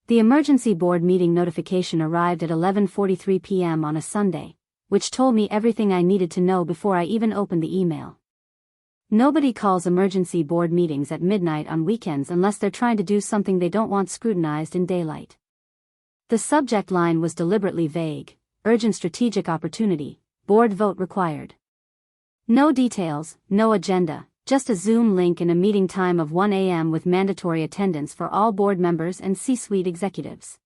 The emergency board meeting notification arrived at 11:43 p.m. on a Sunday, which told me everything I needed to know before I even opened the email. Nobody calls emergency board meetings at midnight on weekends unless they're trying to do something they don't want scrutinized in daylight. The subject line was deliberately vague: urgent strategic opportunity, board vote required. No details, no agenda, just a Zoom link and a meeting time of 1 a.m. with mandatory attendance for all board members and C-suite executives.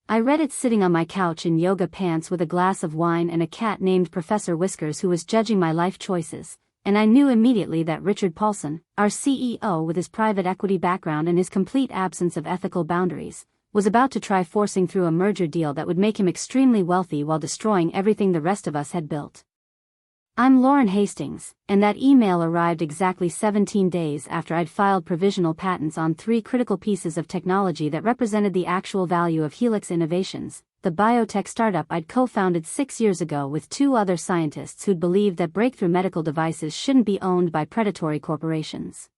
I read it sitting on my couch in yoga pants with a glass of wine and a cat named Professor Whiskers who was judging my life choices, and I knew immediately that Richard Paulson, our CEO with his private equity background and his complete absence of ethical boundaries, was about to try forcing through a merger deal that would make him extremely wealthy while destroying everything the rest of us had built. I'm Lauren Hastings, and that email arrived exactly 17 days after I'd filed provisional patents on 3 critical pieces of technology that represented the actual value of Helix Innovations, the biotech startup I'd co-founded 6 years ago with 2 other scientists who'd believed that breakthrough medical devices shouldn't be owned by predatory corporations.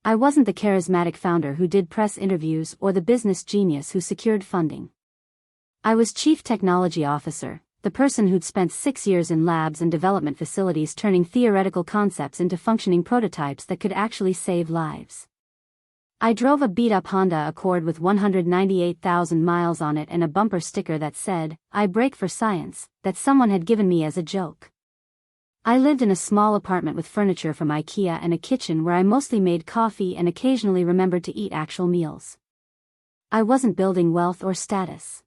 I wasn't the charismatic founder who did press interviews or the business genius who secured funding. I was Chief Technology Officer, the person who'd spent 6 years in labs and development facilities turning theoretical concepts into functioning prototypes that could actually save lives. I drove a beat-up Honda Accord with 198,000 miles on it and a bumper sticker that said, "I break for science," that someone had given me as a joke. I lived in a small apartment with furniture from IKEA and a kitchen where I mostly made coffee and occasionally remembered to eat actual meals. I wasn't building wealth or status.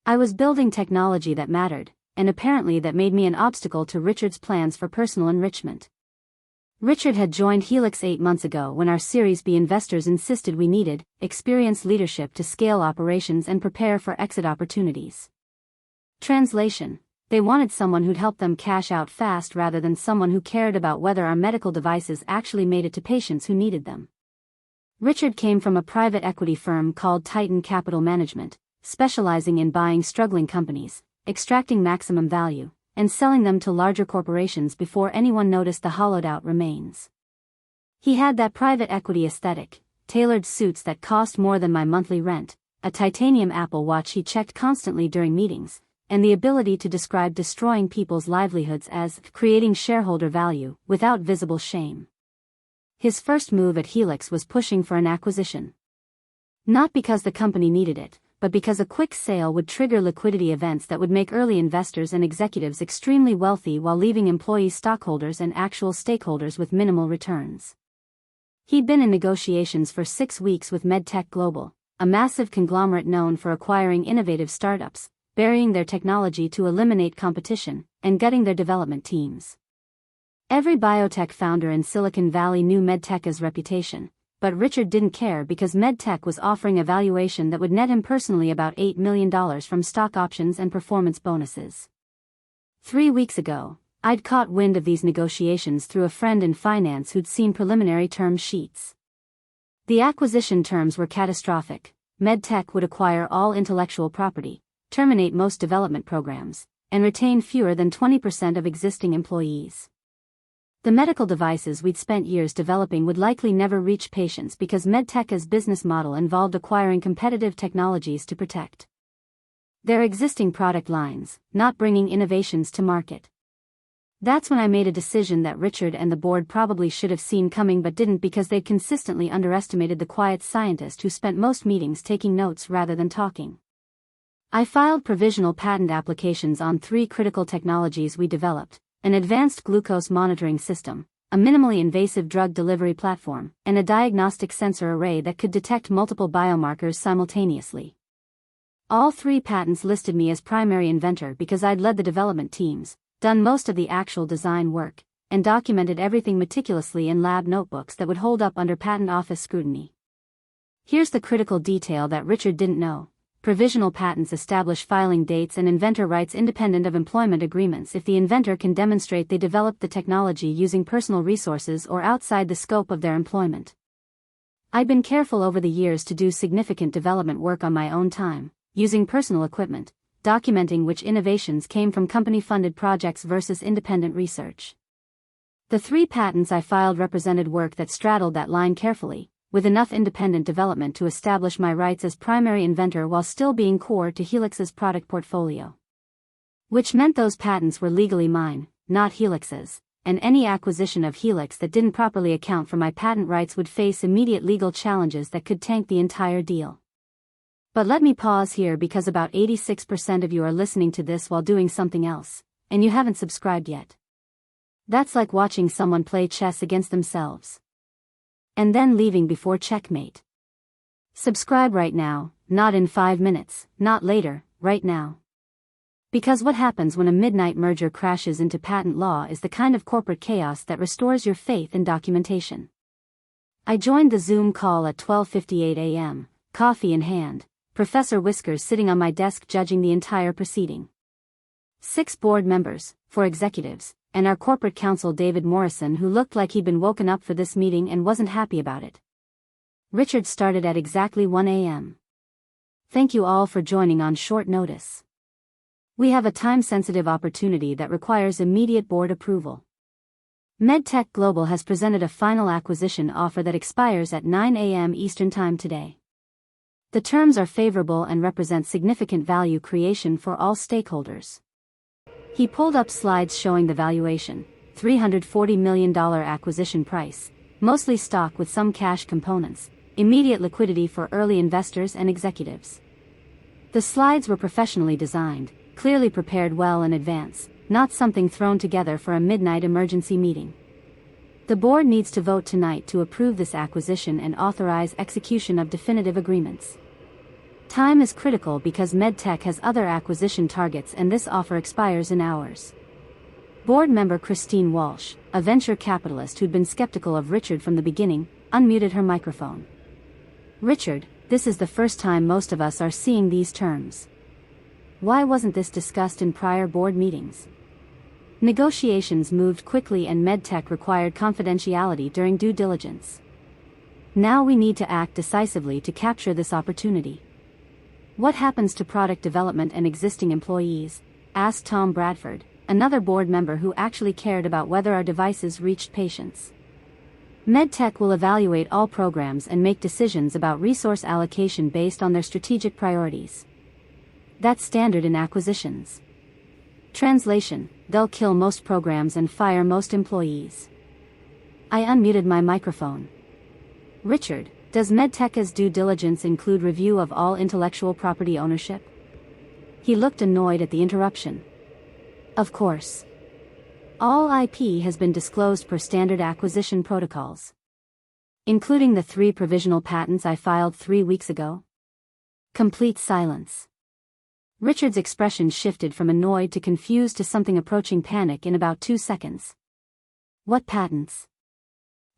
I was building technology that mattered, and apparently that made me an obstacle to Richard's plans for personal enrichment. Richard had joined Helix 8 months ago when our Series B investors insisted we needed experienced leadership to scale operations and prepare for exit opportunities. Translation: they wanted someone who'd help them cash out fast rather than someone who cared about whether our medical devices actually made it to patients who needed them. Richard came from a private equity firm called Titan Capital Management, specializing in buying struggling companies, extracting maximum value, and selling them to larger corporations before anyone noticed the hollowed-out remains. He had that private equity aesthetic, tailored suits that cost more than my monthly rent, a titanium Apple Watch he checked constantly during meetings, and the ability to describe destroying people's livelihoods as creating shareholder value without visible shame. His first move at Helix was pushing for an acquisition. Not because the company needed it, but because a quick sale would trigger liquidity events that would make early investors and executives extremely wealthy while leaving employee stockholders and actual stakeholders with minimal returns. He'd been in negotiations for 6 weeks with MedTech Global, a massive conglomerate known for acquiring innovative startups, burying their technology to eliminate competition, and gutting their development teams. Every biotech founder in Silicon Valley knew MedTech's reputation, but Richard didn't care because MedTech was offering a valuation that would net him personally about $8 million from stock options and performance bonuses. 3 weeks ago, I'd caught wind of these negotiations through a friend in finance who'd seen preliminary term sheets. The acquisition terms were catastrophic. MedTech would acquire all intellectual property, terminate most development programs, and retain fewer than 20% of existing employees. The medical devices we'd spent years developing would likely never reach patients because MedTech's business model involved acquiring competitive technologies to protect their existing product lines, not bringing innovations to market. That's when I made a decision that Richard and the board probably should have seen coming but didn't because they'd consistently underestimated the quiet scientist who spent most meetings taking notes rather than talking. I filed provisional patent applications on 3 critical technologies we developed: an advanced glucose monitoring system, a minimally invasive drug delivery platform, and a diagnostic sensor array that could detect multiple biomarkers simultaneously. All 3 patents listed me as primary inventor because I'd led the development teams, done most of the actual design work, and documented everything meticulously in lab notebooks that would hold up under patent office scrutiny. Here's the critical detail that Richard didn't know. Provisional patents establish filing dates and inventor rights independent of employment agreements if the inventor can demonstrate they developed the technology using personal resources or outside the scope of their employment. I'd been careful over the years to do significant development work on my own time, using personal equipment, documenting which innovations came from company-funded projects versus independent research. The 3 patents I filed represented work that straddled that line carefully, with enough independent development to establish my rights as primary inventor while still being core to Helix's product portfolio. Which meant those patents were legally mine, not Helix's, and any acquisition of Helix that didn't properly account for my patent rights would face immediate legal challenges that could tank the entire deal. But let me pause here because about 86% of you are listening to this while doing something else, and you haven't subscribed yet. That's like watching someone play chess against themselves. And then leaving before checkmate. Subscribe right now, not in 5 minutes, not later, right now. Because what happens when a midnight merger crashes into patent law is the kind of corporate chaos that restores your faith in documentation. I joined the Zoom call at 12:58 a.m., coffee in hand, Professor Whiskers sitting on my desk judging the entire proceeding. 6 board members, 4 executives, and our corporate counsel David Morrison, who looked like he'd been woken up for this meeting and wasn't happy about it. Richard started at exactly 1 a.m. Thank you all for joining on short notice. We have a time-sensitive opportunity that requires immediate board approval. MedTech Global has presented a final acquisition offer that expires at 9 a.m. Eastern Time today. The terms are favorable and represent significant value creation for all stakeholders. He pulled up slides showing the valuation, $340 million acquisition price, mostly stock with some cash components, immediate liquidity for early investors and executives. The slides were professionally designed, clearly prepared well in advance, not something thrown together for a midnight emergency meeting. The board needs to vote tonight to approve this acquisition and authorize execution of definitive agreements. Time is critical because MedTech has other acquisition targets and this offer expires in hours. Board member Christine Walsh, a venture capitalist who'd been skeptical of Richard from the beginning, unmuted her microphone. Richard, this is the first time most of us are seeing these terms. Why wasn't this discussed in prior board meetings? Negotiations moved quickly and MedTech required confidentiality during due diligence. Now we need to act decisively to capture this opportunity. What happens to product development and existing employees? Asked Tom Bradford, another board member who actually cared about whether our devices reached patients. MedTech will evaluate all programs and make decisions about resource allocation based on their strategic priorities. That's standard in acquisitions. Translation: they'll kill most programs and fire most employees. I unmuted my microphone. Richard, does MedTech's due diligence include review of all intellectual property ownership? He looked annoyed at the interruption. Of course. All IP has been disclosed per standard acquisition protocols. Including the 3 provisional patents I filed 3 weeks ago. Complete silence. Richard's expression shifted from annoyed to confused to something approaching panic in about 2 seconds. What patents?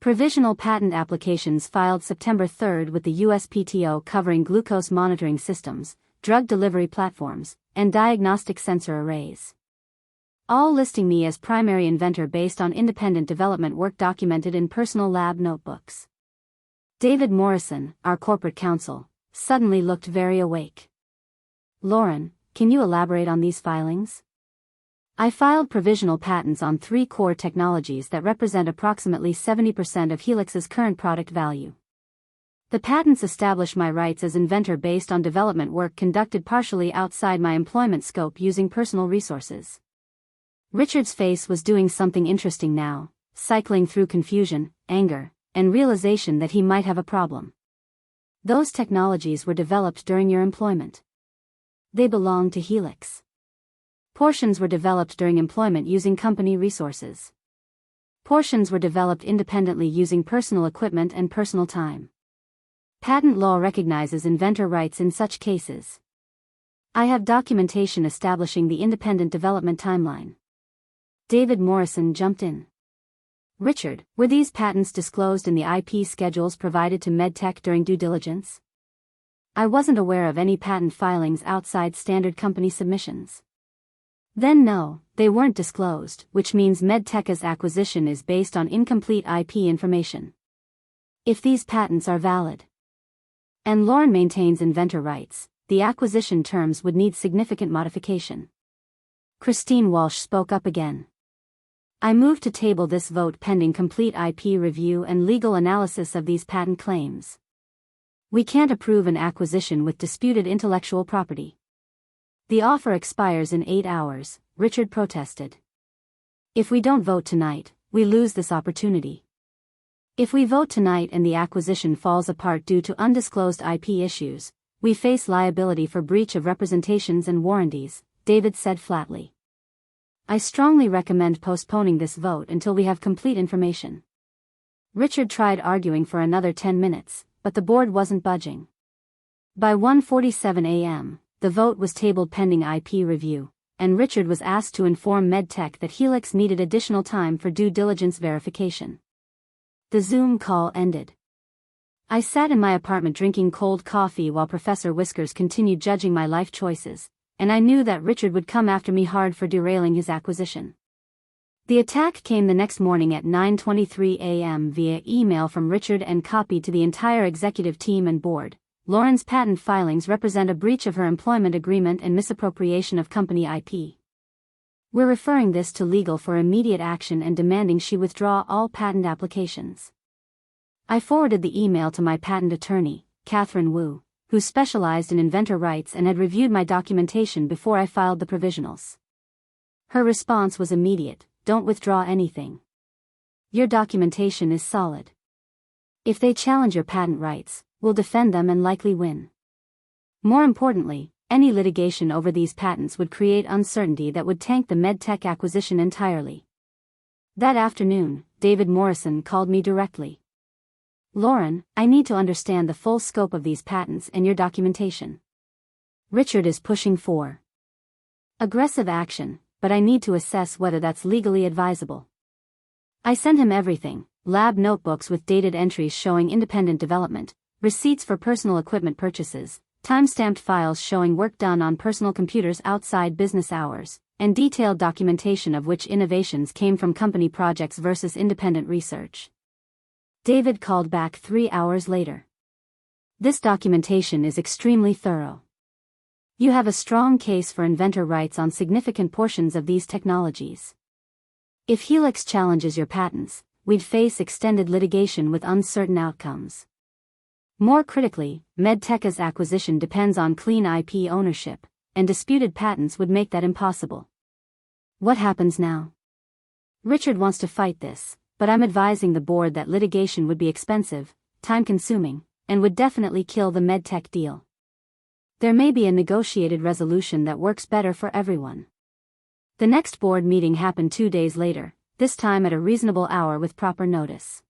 Provisional patent applications filed September 3 with the USPTO covering glucose monitoring systems, drug delivery platforms, and diagnostic sensor arrays. All listing me as primary inventor based on independent development work documented in personal lab notebooks. David Morrison, our corporate counsel, suddenly looked very awake. Lauren, can you elaborate on these filings? I filed provisional patents on 3 core technologies that represent approximately 70% of Helix's current product value. The patents establish my rights as inventor based on development work conducted partially outside my employment scope using personal resources. Richard's face was doing something interesting now, cycling through confusion, anger, and realization that he might have a problem. Those technologies were developed during your employment. They belong to Helix. Portions were developed during employment using company resources. Portions were developed independently using personal equipment and personal time. Patent law recognizes inventor rights in such cases. I have documentation establishing the independent development timeline. David Morrison jumped in. Richard, were these patents disclosed in the IP schedules provided to MedTech during due diligence? I wasn't aware of any patent filings outside standard company submissions. Then no, they weren't disclosed, which means MedTech's acquisition is based on incomplete IP information. If these patents are valid, and Lauren maintains inventor rights, the acquisition terms would need significant modification. Christine Walsh spoke up again. I move to table this vote pending complete IP review and legal analysis of these patent claims. We can't approve an acquisition with disputed intellectual property. The offer expires in 8 hours, Richard protested. If we don't vote tonight, we lose this opportunity. If we vote tonight and the acquisition falls apart due to undisclosed IP issues, we face liability for breach of representations and warranties, David said flatly. I strongly recommend postponing this vote until we have complete information. Richard tried arguing for another 10 minutes, but the board wasn't budging. By 1:47 a.m., the vote was tabled pending IP review, and Richard was asked to inform MedTech that Helix needed additional time for due diligence verification. The Zoom call ended. I sat in my apartment drinking cold coffee while Professor Whiskers continued judging my life choices, and I knew that Richard would come after me hard for derailing his acquisition. The attack came the next morning at 9:23 a.m. via email from Richard and copied to the entire executive team and board. Lauren's patent filings represent a breach of her employment agreement and misappropriation of company IP. We're referring this to legal for immediate action and demanding she withdraw all patent applications. I forwarded the email to my patent attorney, Catherine Wu, who specialized in inventor rights and had reviewed my documentation before I filed the provisionals. Her response was immediate: don't withdraw anything. Your documentation is solid. If they challenge your patent rights, we'll defend them and likely win. More importantly, any litigation over these patents would create uncertainty that would tank the MedTech acquisition entirely. That afternoon, David Morrison called me directly. Lauren, I need to understand the full scope of these patents and your documentation. Richard is pushing for aggressive action, but I need to assess whether that's legally advisable. I sent him everything: lab notebooks with dated entries showing independent development, receipts for personal equipment purchases, time-stamped files showing work done on personal computers outside business hours, and detailed documentation of which innovations came from company projects versus independent research. David called back 3 hours later. This documentation is extremely thorough. You have a strong case for inventor rights on significant portions of these technologies. If Helix challenges your patents, we'd face extended litigation with uncertain outcomes. More critically, MedTech's acquisition depends on clean IP ownership, and disputed patents would make that impossible. What happens now? Richard wants to fight this, but I'm advising the board that litigation would be expensive, time-consuming, and would definitely kill the MedTech deal. There may be a negotiated resolution that works better for everyone. The next board meeting happened 2 days later, this time at a reasonable hour with proper notice.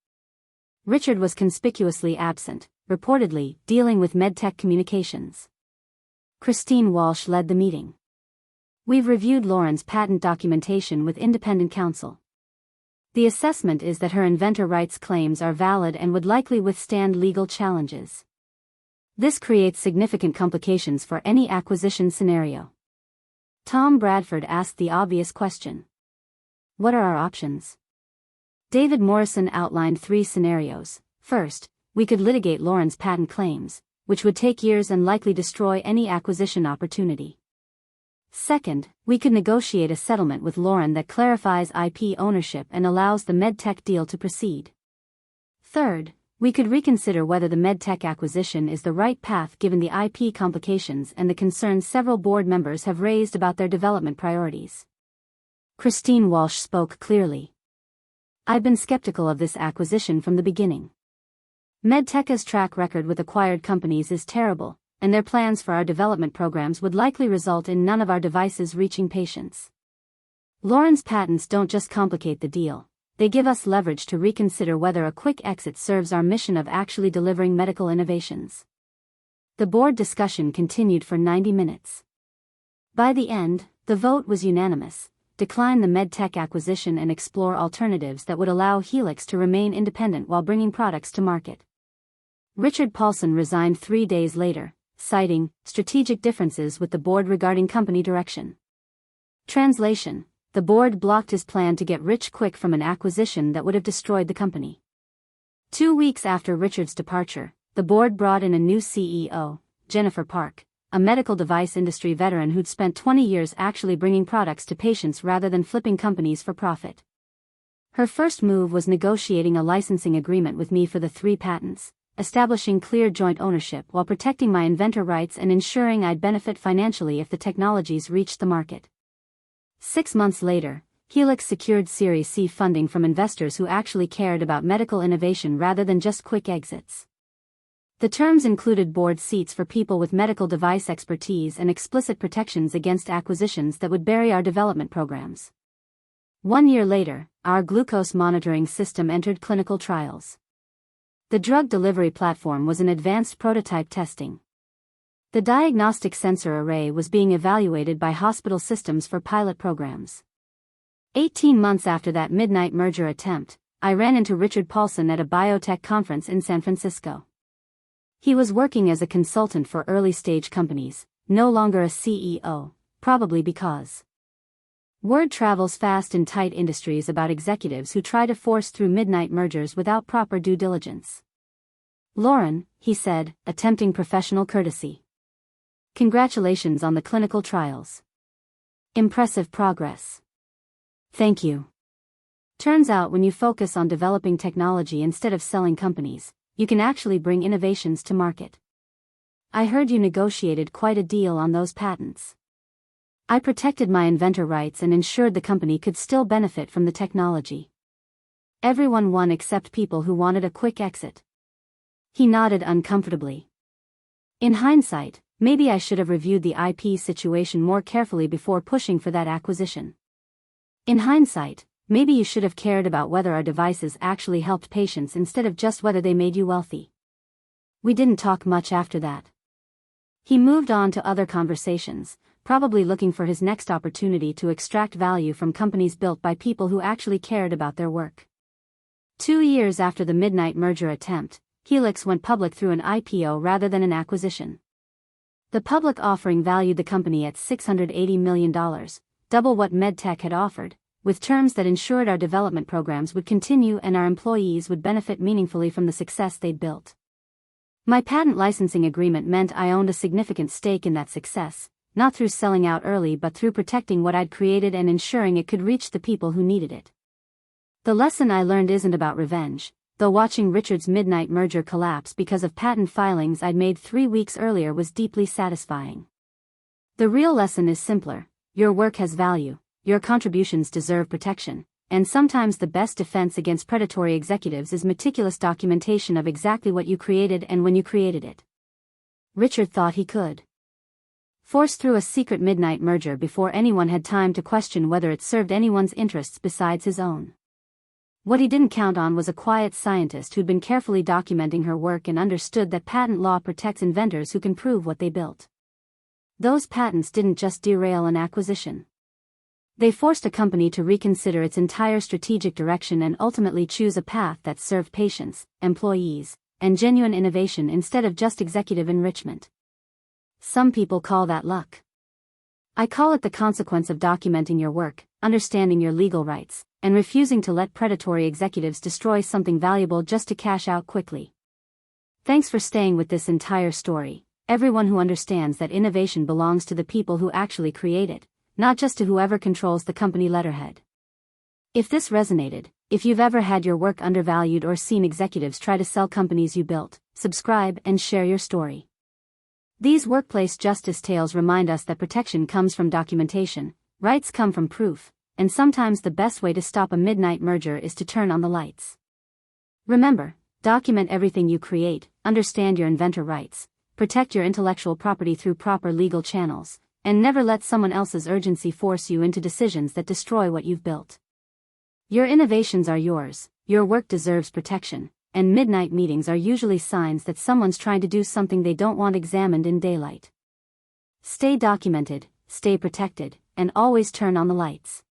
Richard was conspicuously absent, reportedly dealing with MedTech communications. Christine Walsh led the meeting. We've reviewed Lauren's patent documentation with independent counsel. The assessment is that her inventor rights claims are valid and would likely withstand legal challenges. This creates significant complications for any acquisition scenario. Tom Bradford asked the obvious question. What are our options? David Morrison outlined 3 scenarios. First, we could litigate Lauren's patent claims, which would take years and likely destroy any acquisition opportunity. Second, we could negotiate a settlement with Lauren that clarifies IP ownership and allows the MedTech deal to proceed. Third, we could reconsider whether the MedTech acquisition is the right path given the IP complications and the concerns several board members have raised about their development priorities. Christine Walsh spoke clearly. I've been skeptical of this acquisition from the beginning. MedTech's track record with acquired companies is terrible, and their plans for our development programs would likely result in none of our devices reaching patients. Lauren's patents don't just complicate the deal, they give us leverage to reconsider whether a quick exit serves our mission of actually delivering medical innovations. The board discussion continued for 90 minutes. By the end, the vote was unanimous: decline the MedTech acquisition and explore alternatives that would allow Helix to remain independent while bringing products to market. Richard Paulson resigned 3 days later, citing strategic differences with the board regarding company direction. Translation: the board blocked his plan to get rich quick from an acquisition that would have destroyed the company. 2 weeks after Richard's departure, the board brought in a new CEO, Jennifer Park, a medical device industry veteran who'd spent 20 years actually bringing products to patients rather than flipping companies for profit. Her first move was negotiating a licensing agreement with me for the 3 patents, establishing clear joint ownership while protecting my inventor rights and ensuring I'd benefit financially if the technologies reached the market. 6 months later, Helix secured Series C funding from investors who actually cared about medical innovation rather than just quick exits. The terms included board seats for people with medical device expertise and explicit protections against acquisitions that would bury our development programs. 1 year later, our glucose monitoring system entered clinical trials. The drug delivery platform was in advanced prototype testing. The diagnostic sensor array was being evaluated by hospital systems for pilot programs. 18 months after that midnight merger attempt, I ran into Richard Paulson at a biotech conference in San Francisco. He was working as a consultant for early-stage companies, no longer a CEO, probably because word travels fast in tight industries about executives who try to force through midnight mergers without proper due diligence. "Lauren," he said, attempting professional courtesy. "Congratulations on the clinical trials. Impressive progress." "Thank you." Turns out when you focus on developing technology instead of selling companies, you can actually bring innovations to market. "I heard you negotiated quite a deal on those patents." "I protected my inventor rights and ensured the company could still benefit from the technology." "Everyone won except people who wanted a quick exit." He nodded uncomfortably. "In hindsight, maybe I should have reviewed the IP situation more carefully before pushing for that acquisition. In hindsight, maybe you should have cared about whether our devices actually helped patients instead of just whether they made you wealthy." We didn't talk much after that. He moved on to other conversations, probably looking for his next opportunity to extract value from companies built by people who actually cared about their work. 2 years after the midnight merger attempt, Helix went public through an IPO rather than an acquisition. The public offering valued the company at $680 million, double what MedTech had offered, with terms that ensured our development programs would continue and our employees would benefit meaningfully from the success they'd built. My patent licensing agreement meant I owned a significant stake in that success, not through selling out early but through protecting what I'd created and ensuring it could reach the people who needed it. The lesson I learned isn't about revenge, though watching Richard's midnight merger collapse because of patent filings I'd made 3 weeks earlier was deeply satisfying. The real lesson is simpler: your work has value, your contributions deserve protection, and sometimes the best defense against predatory executives is meticulous documentation of exactly what you created and when you created it. Richard thought he could force through a secret midnight merger before anyone had time to question whether it served anyone's interests besides his own. What he didn't count on was a quiet scientist who'd been carefully documenting her work and understood that patent law protects inventors who can prove what they built. Those patents didn't just derail an acquisition. They forced a company to reconsider its entire strategic direction and ultimately choose a path that served patients, employees, and genuine innovation instead of just executive enrichment. Some people call that luck. I call it the consequence of documenting your work, understanding your legal rights, and refusing to let predatory executives destroy something valuable just to cash out quickly. Thanks for staying with this entire story, everyone who understands that innovation belongs to the people who actually create it, not just to whoever controls the company letterhead. If this resonated, if you've ever had your work undervalued or seen executives try to sell companies you built, subscribe and share your story. These workplace justice tales remind us that protection comes from documentation, rights come from proof, and sometimes the best way to stop a midnight merger is to turn on the lights. Remember, document everything you create, understand your inventor rights, protect your intellectual property through proper legal channels, and never let someone else's urgency force you into decisions that destroy what you've built. Your innovations are yours, your work deserves protection, and midnight meetings are usually signs that someone's trying to do something they don't want examined in daylight. Stay documented, stay protected, and always turn on the lights.